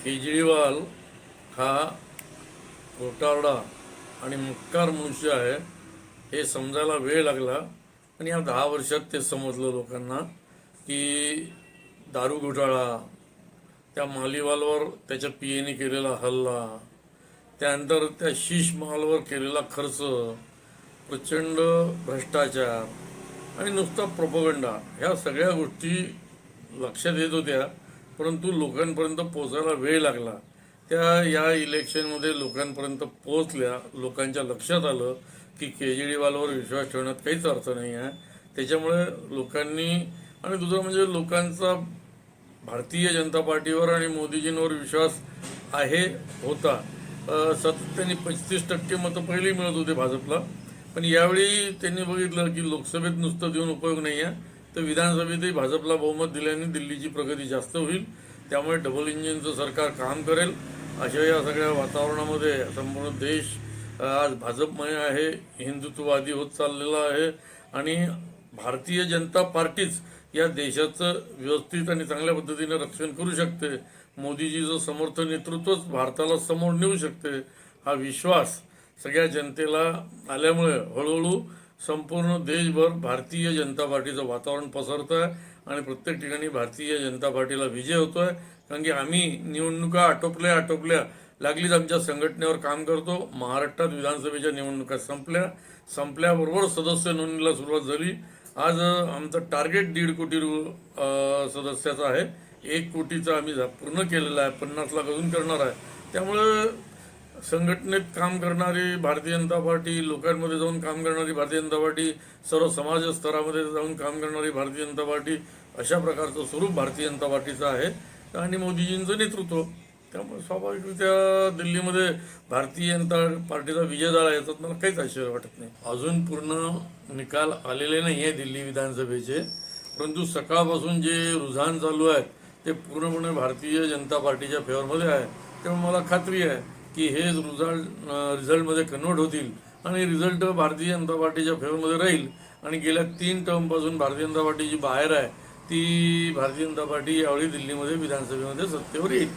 केजरीवाल हा खोटारडा आणि मक्कार मनुष्य आहे हे समजायला वेळ लागला. पण या 10 वर्षात ते समजलं लोकांना की दारू घोटाळा, त्या मालीवालवर त्याच्या पीएने केलेला हल्ला, त्यानंतर त्या शीश महालवर केलेला खर्च, प्रचंड भ्रष्टाचार आणि नुसता प्रोपगंडा, ह्या सगळ्या गोष्टी लक्षात येत होत्या. परंतु लोकांपर्यंत पोहोचायला वेळ लागला. त्या या इलेक्शनमध्ये लोकांपर्यंत पोहोचल्या. लोकांच्या लक्षात आलं की केजरीवालवर विश्वास ठेवण्यात काहीच अर्थ नाही आहे. त्याच्यामुळे लोकांनी, आणि दुसरं म्हणजे लोकांचा भारतीय जनता पार्टीवर आणि मोदीजींवर विश्वास आहे होता. सतत त्यांनी 35% मतं पहिली मिळत होते भाजपला. पण यावेळी त्यांनी बघितलं की लोकसभेत नुसतं देऊन उपयोग नाही आहे, तर विधानसभेतही भाजपला बहुमत दिल्याने दिल्लीची प्रगती जास्त होईल. त्यामुळे डबल इंजिनचं सरकार काम करेल. अशा या सगळ्या वातावरणामध्ये संपूर्ण देश आज भाजपमय आहे, हिंदुत्ववादी होत चाललेला आहे. आणि भारतीय जनता पार्टीच या देशाचं व्यवस्थित आणि चांगल्या पद्धतीने रक्षण करू शकते. मोदीजीचं समर्थ नेतृत्वच भारताला समोर नेऊ शकते. हा विश्वास सगळ्या जनतेला आल्यामुळे हळूहळू संपूर्ण देशभर भारतीय जनता पार्टीचं वातावरण पसरतं आहे आणि प्रत्येक ठिकाणी भारतीय जनता पार्टीला विजय होतोय. कारण की आम्ही निवडणुका आटोपल्या लागलीच आमच्या संघटनेवर काम करतो. महाराष्ट्रात विधानसभेच्या निवडणुका संपल्याबरोबर सदस्य नोंदणीला सुरुवात झाली. आज आमचं टार्गेट 1.5 कोटी सदस्याचं आहे. 1 कोटीचा आम्ही पूर्ण केलेला आहे. 50 लाख अजून करणार आहे. त्यामुळे संघटनेत काम करणारी भारतीय जनता पार्टी, लोकांमध्ये जाऊन काम करणारी भारतीय जनता पार्टी, सर्व समाज स्तरामध्ये जाऊन काम करणारी भारतीय जनता पार्टी, अशा प्रकारचं स्वरूप भारतीय जनता पार्टीचं आहे आणि मोदीजींचं नेतृत्व. त्यामुळे स्वाभाविकरित्या दिल्लीमध्ये भारतीय जनता पार्टीचा विजय झाला याच्यात मला काहीच आश्चर्य वाटत नाही. अजून पूर्ण निकाल आलेले नाही आहे दिल्ली विधानसभेचे, परंतु सकाळपासून जे रुझान चालू आहे ते पूर्णपणे भारतीय जनता पार्टीच्या फेवरमध्ये आहे. त्यामुळे मला खात्री आहे की हे रिझल्टमध्ये कन्वर्ट होतील आणि रिझल्ट भारतीय जनता पार्टीच्या फेवरमध्ये राहील. आणि गेल्या 3 टर्मपासून भारतीय जनता पार्टी जी बाहेर आहे ती भारतीय जनता पार्टी यावेळी दिल्लीमध्ये विधानसभेमध्ये सत्तेवर येईल.